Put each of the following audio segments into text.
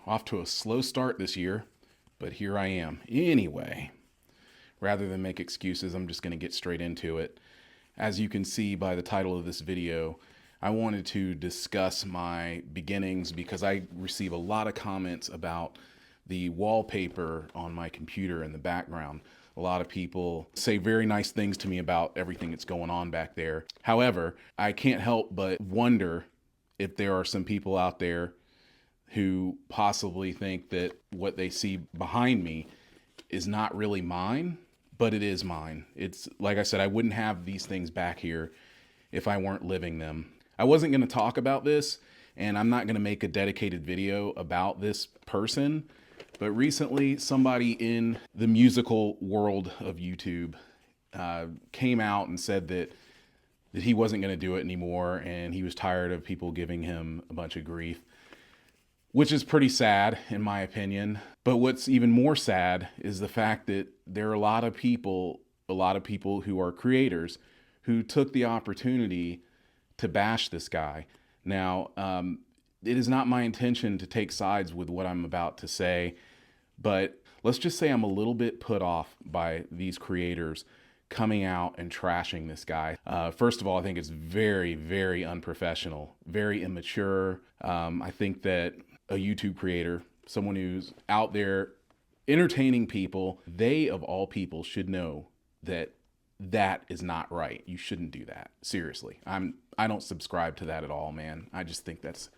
Off to a slow start this year, but here I am. Anyway, rather than make excuses, I'm just going to get straight into it. As you can see by the title of this video, I wanted to discuss my beginnings because I receive a lot of comments about the wallpaper on my computer in the background. A lot of people say very nice things to me about everything that's going on back there. However, I can't help but wonder if there are some people out there who possibly think that what they see behind me is not really mine, but it is mine. It's like I said, I wouldn't have these things back here if I weren't living them. I wasn't going to talk about this, and I'm not going to make a dedicated video about this person, but recently somebody in the musical world of YouTube came out and said that he wasn't going to do it anymore, and he was tired of people giving him a bunch of grief, which is pretty sad in my opinion. But what's even more sad is the fact that there are a lot of people who are creators who took the opportunity to bash this guy. Now, it is not my intention to take sides with what I'm about to say, but let's just say I'm a little bit put off by these creators coming out and trashing this guy. First of all, I think it's very, very unprofessional, very immature. I think that a YouTube creator, someone who's out there entertaining people, they of all people should know that that is not right. You shouldn't do that. Seriously. I don't subscribe to that at all, man. I just think that's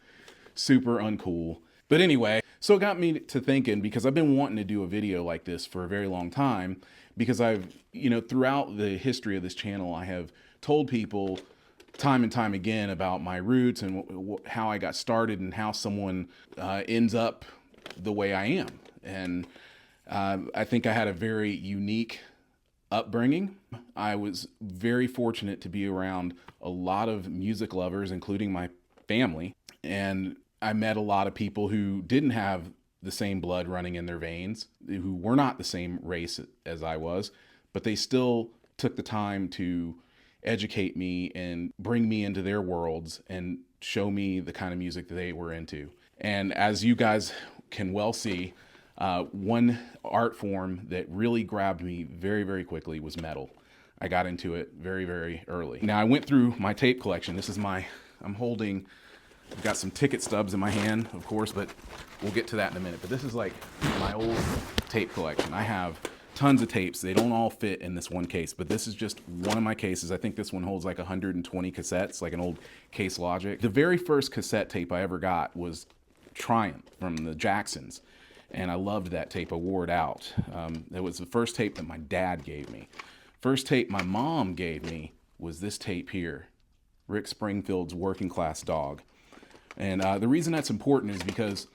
super uncool. But anyway, so it got me to thinking, because I've been wanting to do a video like this for a very long time, because I've, throughout the history of this channel, I have told people time and time again about my roots and how I got started and how someone ends up the way I am. And I think I had a very unique upbringing. I was very fortunate to be around a lot of music lovers, including my family. And I met a lot of people who didn't have the same blood running in their veins, who were not the same race as I was, but they still took the time to educate me and bring me into their worlds and show me the kind of music that they were into. And as you guys can well see, one art form that really grabbed me very, very quickly was metal. I got into it very, very early. Now I went through my tape collection. This is I've got some ticket stubs in my hand, of course, but we'll get to that in a minute. But this is like my old tape collection. I have tons of tapes. They don't all fit in this one case, but this is just one of my cases. I think this one holds like 120 cassettes, like an old Case Logic. The very first cassette tape I ever got was Triumph from the Jacksons, and I loved that tape. I wore it out. It was the first tape that my dad gave me. First tape my mom gave me was this tape here, Rick Springfield's Working Class Dog. And the reason that's important is because,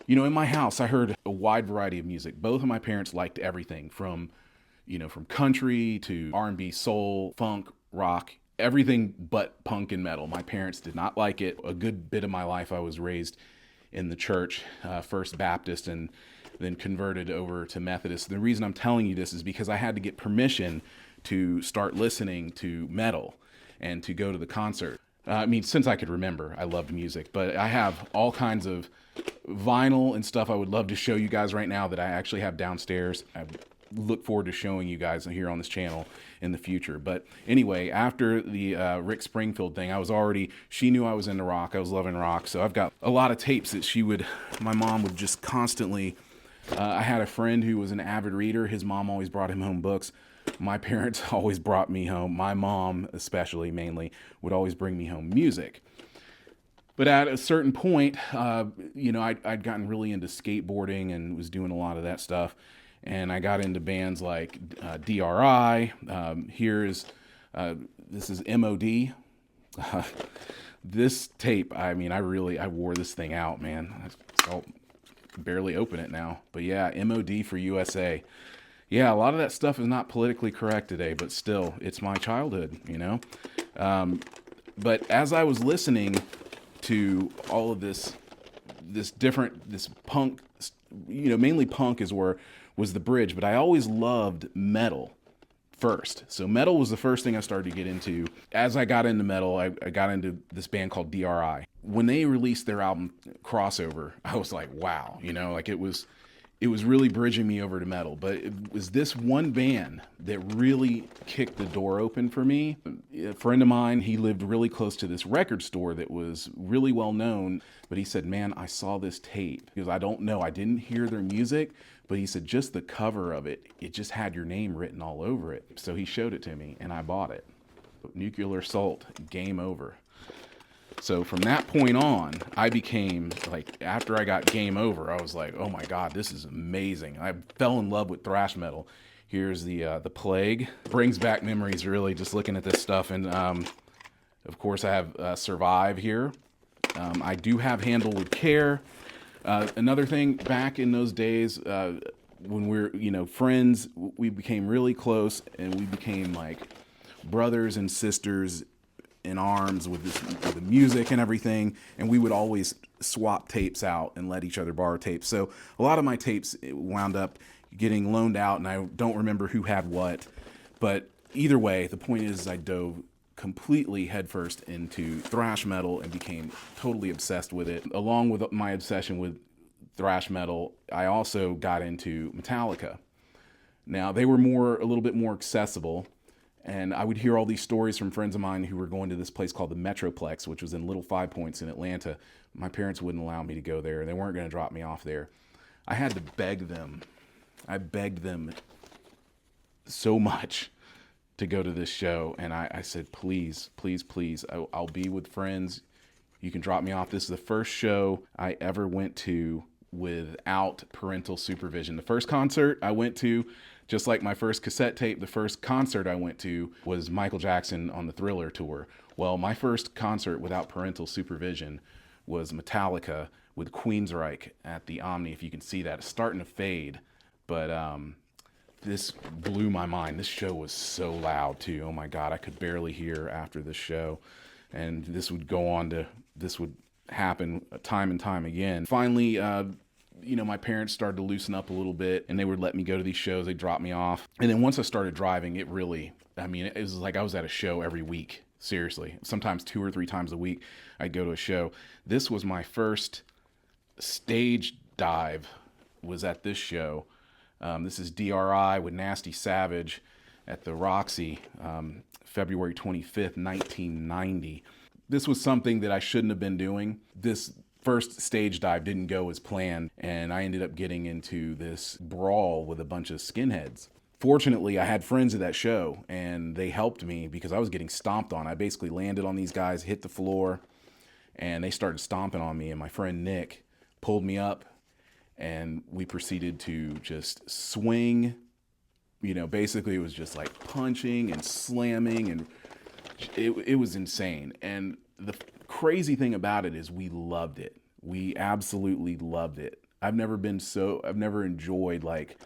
in my house, I heard a wide variety of music. Both of my parents liked everything from country to R&B, soul, funk, rock, everything but punk and metal. My parents did not like it. A good bit of my life, I was raised in the church, First Baptist, and then converted over to Methodist. The reason I'm telling you this is because I had to get permission to start listening to metal and to go to the concert. Since I could remember, I loved music, but I have all kinds of vinyl and stuff I would love to show you guys right now that I actually have downstairs. I look forward to showing you guys here on this channel in the future. But anyway, after the Rick Springfield thing, she knew I was into rock. I was loving rock. So I've got a lot of tapes that my mom would just constantly, I had a friend who was an avid reader. His mom always brought him home books. My parents always brought me home, my mom especially, mainly, would always bring me home music. But at a certain point, I'd gotten really into skateboarding and was doing a lot of that stuff. And I got into bands like DRI. This is MOD. This tape, I wore this thing out, man. I'll barely open it now. But yeah, MOD for USA. Yeah, a lot of that stuff is not politically correct today, but still, it's my childhood, But as I was listening to all of this punk, mainly punk was the bridge, but I always loved metal. first. So metal was the first thing I started to get into. As I got into metal, I got into this band called DRI. When they released their album Crossover, I was like, wow, like it was really bridging me over to metal. But it was this one band that really kicked the door open for me. A friend of mine, he lived really close to this record store that was really well known. But he said, man, I saw this tape. Because I don't know, I didn't hear their music. But he said, just the cover of it, it just had your name written all over it. So he showed it to me and I bought it. Nuclear Assault, Game Over. So from that point on, I became like, after I got Game Over, I was like, oh my God, this is amazing. I fell in love with thrash metal. Here's the Plague. Brings back memories really just looking at this stuff. And of course I have Survive here. I do have Handle with Care. Another thing, back in those days, when we're, friends, we became really close and we became like brothers and sisters in arms with the music and everything. And we would always swap tapes out and let each other borrow tapes. So a lot of my tapes wound up getting loaned out and I don't remember who had what. But either way, the point is I dove completely headfirst into thrash metal and became totally obsessed with it. Along with my obsession with thrash metal, I also got into Metallica. Now they were a little bit more accessible, and I would hear all these stories from friends of mine who were going to this place called the Metroplex, which was in Little Five Points in Atlanta. My parents wouldn't allow me to go there. They weren't going to drop me off there. I had to beg them. I begged them so much to go to this show. And I said, please, please, please, I'll be with friends. You can drop me off. This is the first show I ever went to without parental supervision. The first concert I went to, just like my first cassette tape, the first concert I went to was Michael Jackson on the Thriller tour. Well, my first concert without parental supervision was Metallica with Queensryche at the Omni. If you can see that, it's starting to fade, but this blew my mind. This show was so loud too. Oh my God, I could barely hear after this show. And this would happen time and time again. Finally, my parents started to loosen up a little bit and they would let me go to these shows. They dropped me off. And then once I started driving, it was like I was at a show every week. Seriously, sometimes 2 or 3 times a week, I'd go to a show. This was my first stage dive, was at this show. This is DRI with Nasty Savage at the Roxy, February 25th, 1990. This was something that I shouldn't have been doing. This first stage dive didn't go as planned, and I ended up getting into this brawl with a bunch of skinheads. Fortunately, I had friends at that show, and they helped me because I was getting stomped on. I basically landed on these guys, hit the floor, and they started stomping on me, and my friend Nick pulled me up, and we proceeded to just swing. Basically it was just like punching and slamming, and it was insane. And the crazy thing about it is we loved it. We absolutely loved it. I've never enjoyed like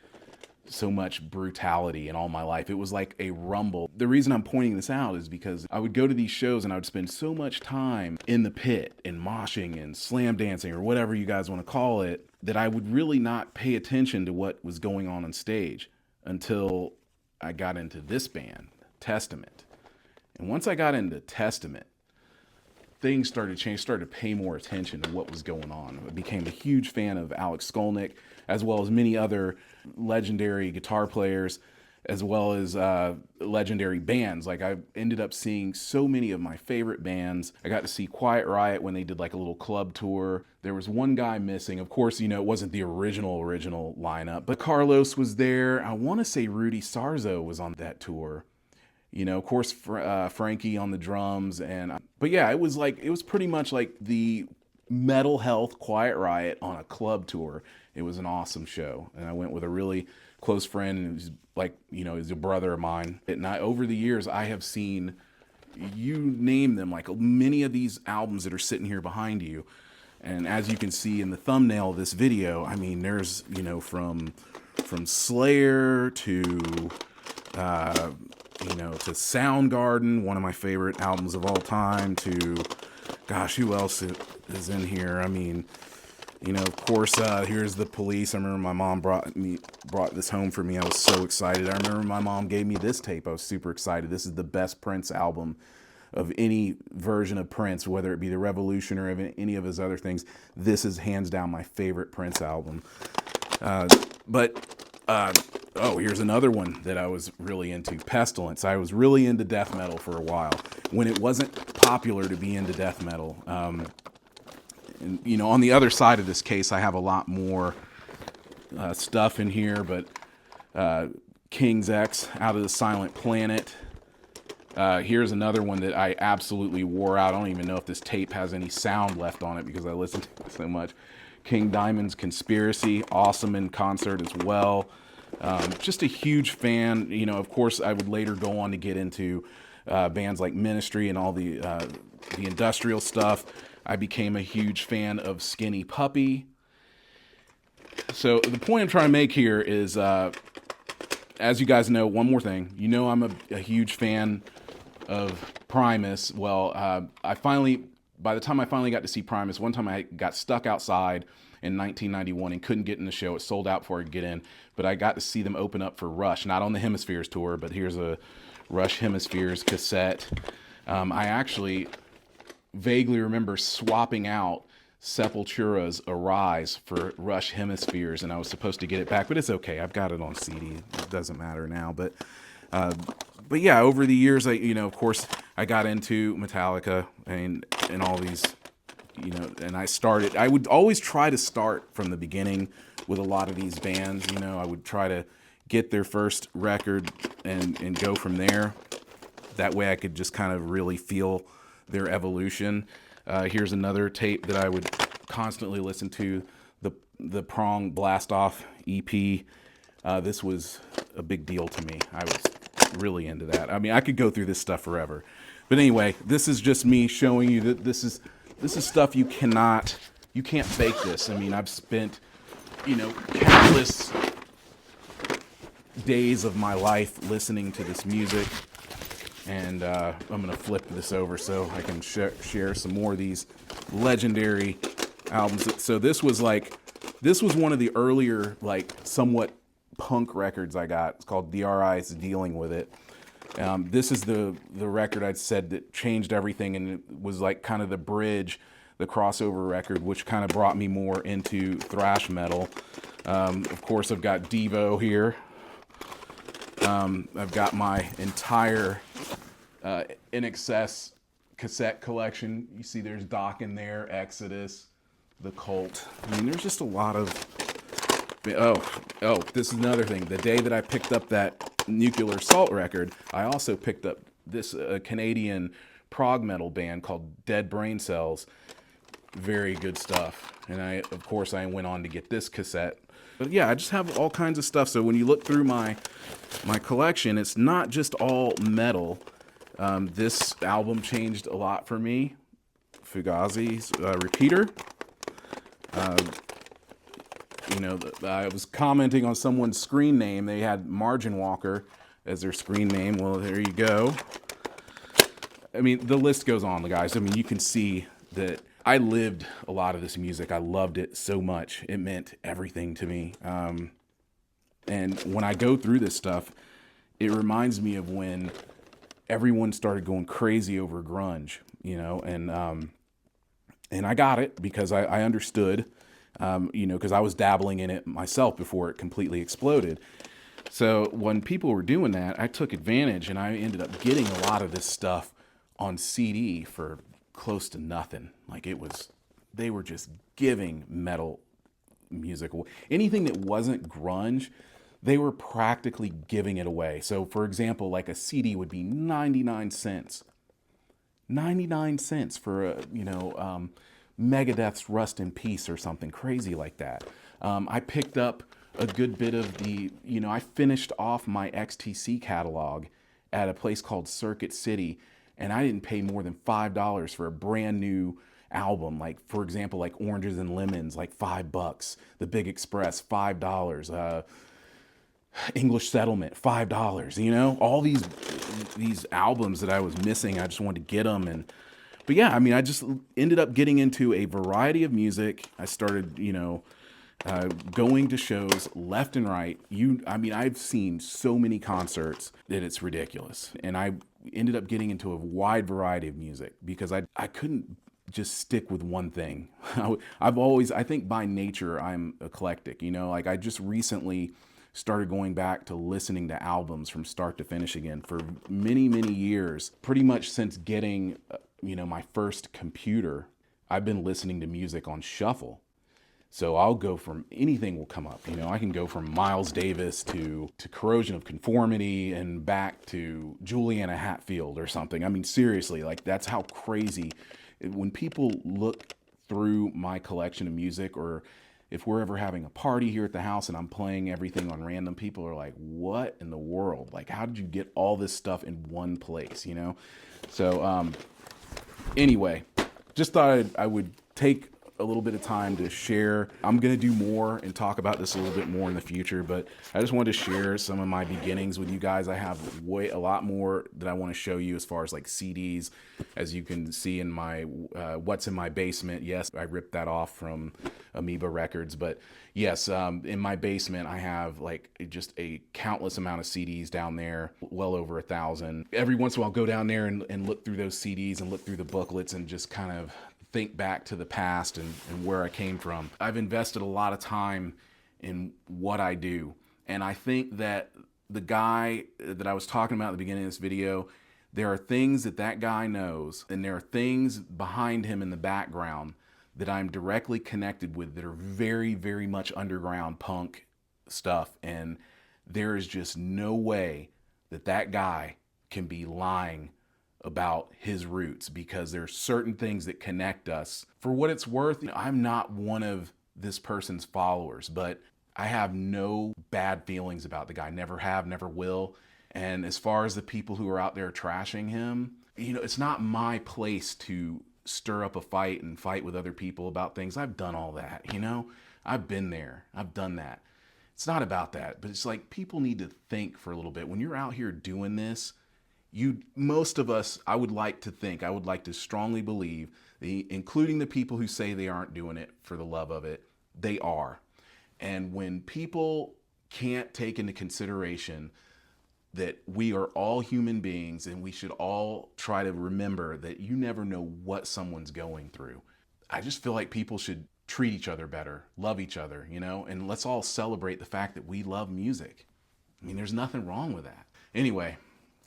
so much brutality in all my life. It was like a rumble. The reason I'm pointing this out is because I would go to these shows and I would spend so much time in the pit and moshing and slam dancing or whatever you guys want to call it, that I would really not pay attention to what was going on stage until I got into this band, Testament. And once I got into Testament, things started to change, started to pay more attention to what was going on. I became a huge fan of Alex Skolnick, as well as many other legendary guitar players, as well as legendary bands. Like I ended up seeing so many of my favorite bands. I got to see Quiet Riot when they did like a little club tour. There was one guy missing. Of course, it wasn't the original lineup, but Carlos was there. I want to say Rudy Sarzo was on that tour. Of course, Frankie on the drums. But yeah, it was pretty much like the Metal Health Quiet Riot on a club tour. It was an awesome show. And I went with a really close friend, and he's like, he's a brother of mine. And over the years, I have seen, you name them, like many of these albums that are sitting here behind you. And as you can see in the thumbnail of this video, there's, from Slayer to, to Soundgarden, one of my favorite albums of all time, to, gosh, who else is in here? You know, of course, here's The Police. I remember my mom brought this home for me. I was so excited. I remember my mom gave me this tape. I was super excited. This is the best Prince album of any version of Prince, whether it be the Revolution or any of his other things. This is hands down my favorite Prince album. Oh, here's another one that I was really into, Pestilence. I was really into death metal for a while when it wasn't popular to be into death metal. And, you know, on the other side of this case, I have a lot more stuff in here, but King's X, Out of the Silent Planet. Here's another one that I absolutely wore out. I don't even know if this tape has any sound left on it because I listened to it so much. King Diamond's Conspiracy, awesome in concert as well. Just a huge fan. You know, of course, I would later go on to get into bands like Ministry and all the industrial stuff. I became a huge fan of Skinny Puppy. So the point I'm trying to make here is, as you guys know, one more thing. You know I'm a huge fan of Primus. Well, by the time I finally got to see Primus, one time I got stuck outside in 1991 and couldn't get in the show. It sold out before I could get in, but I got to see them open up for Rush, not on the Hemispheres tour, but here's a Rush Hemispheres cassette. I actually vaguely remember swapping out Sepultura's Arise for Rush Hemispheres, and I was supposed to get it back, but it's okay. I've got it on CD. It doesn't matter now, but yeah, over the years, of course, I got into Metallica and all these, and I would always try to start from the beginning with a lot of these bands. I would try to get their first record and go from there. That way I could just kind of really feel their evolution. Here's another tape that I would constantly listen to, the Prong Blast Off EP. This was a big deal to me. I was really into that. I mean, I could go through this stuff forever. But anyway, this is just me showing you that this is stuff you can't fake this. I mean, I've spent, countless days of my life listening to this music. And I'm going to flip this over so I can share some more of these legendary albums. So this was one of the earlier, somewhat punk records I got. It's called DRI's Dealing With It. This is the record I'd said that changed everything, and it was kind of the bridge, the crossover record, which kind of brought me more into thrash metal. Of course, I've got Devo here. I've got my entire In Excess cassette collection. You see there's Doc in there, Exodus, The Cult. I mean, there's just a lot of... Oh, this is another thing. The day that I picked up that Nuclear Assault record, I also picked up this Canadian prog metal band called Dead Brain Cells. Very good stuff. And of course, I went on to get this cassette. But yeah, I just have all kinds of stuff. So when you look through my collection, it's not just all metal. This album changed a lot for me. Fugazi's Repeater. I was commenting on someone's screen name. They had Margin Walker as their screen name. Well, there you go. I mean, the list goes on, guys. I mean, you can see that I lived a lot of this music. I loved it so much. It meant everything to me. And when I go through this stuff, it reminds me of when everyone started going crazy over grunge, and I got it because I understood, because I was dabbling in it myself before it completely exploded. So when people were doing that, I took advantage, and I ended up getting a lot of this stuff on CD for close to nothing. They were just giving metal music away. Anything that wasn't grunge, they were practically giving it away. So for example, a CD would be 99 cents. 99 cents for Megadeth's Rust in Peace or something crazy like that. I picked up a good bit of I finished off my XTC catalog at a place called Circuit City, and I didn't pay more than $5 for a brand new album. For example, Oranges and Lemons, $5. The Big Express, $5. English Settlement, $5. All these albums that I was missing, I just wanted to get them. And But yeah, I mean, I just ended up getting into a variety of music. I started, going to shows left and right. I mean, I've seen so many concerts that it's ridiculous. And I ended up getting into a wide variety of music because I couldn't just stick with one thing. I think by nature, I'm eclectic, like I just recently started going back to listening to albums from start to finish again for many, many years, pretty much since getting, my first computer. I've been listening to music on shuffle. So I'll go from anything will come up. I can go from Miles Davis to Corrosion of Conformity and back to Juliana Hatfield or something. I mean, seriously, like that's how crazy. When people look through my collection of music, or if we're ever having a party here at the house and I'm playing everything on random, people are like, what in the world? Like, how did you get all this stuff in one place, So anyway, just thought I would take a little bit of time to share. I'm going to do more and talk about this a little bit more in the future, but I just wanted to share some of my beginnings with you guys. I have a lot more that I want to show you as far as like CDs, as you can see in my What's in My Basement. Yes, I ripped that off from Amoeba Records, but yes, in my basement, I have like just a countless amount of CDs down there, well over 1,000. Every once in a while, I'll go down there and look through those CDs and look through the booklets and just kind of think back to the past and where I came from. I've invested a lot of time in what I do. And I think that the guy that I was talking about at the beginning of this video, there are things that guy knows, and there are things behind him in the background that I'm directly connected with that are very, very much underground punk stuff. And there is just no way that guy can be lying about his roots, because there are certain things that connect us. For what it's worth, I'm not one of this person's followers, but I have no bad feelings about the guy. Never have, never will. And as far as the people who are out there trashing him, it's not my place to stir up a fight and fight with other people about things. I've done all that, I've been there. I've done that. It's not about that, but it's like people need to think for a little bit. When you're out here doing this, most of us, I would like to strongly believe, including the people who say they aren't doing it for the love of it, they are. And when people can't take into consideration that we are all human beings and we should all try to remember that you never know what someone's going through, I just feel like people should treat each other better, love each other, and let's all celebrate the fact that we love music. I mean, there's nothing wrong with that. Anyway,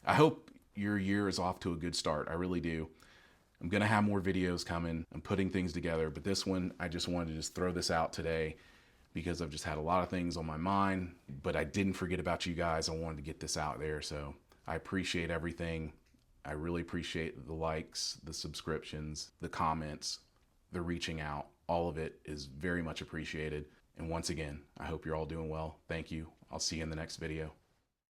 I hope your year is off to a good start. I really do. I'm going to have more videos coming. I'm putting things together, but this one, I just wanted to just throw this out today because I've just had a lot of things on my mind, but I didn't forget about you guys. I wanted to get this out there. So I appreciate everything. I really appreciate the likes, the subscriptions, the comments, the reaching out. All of it is very much appreciated. And once again, I hope you're all doing well. Thank you. I'll see you in the next video.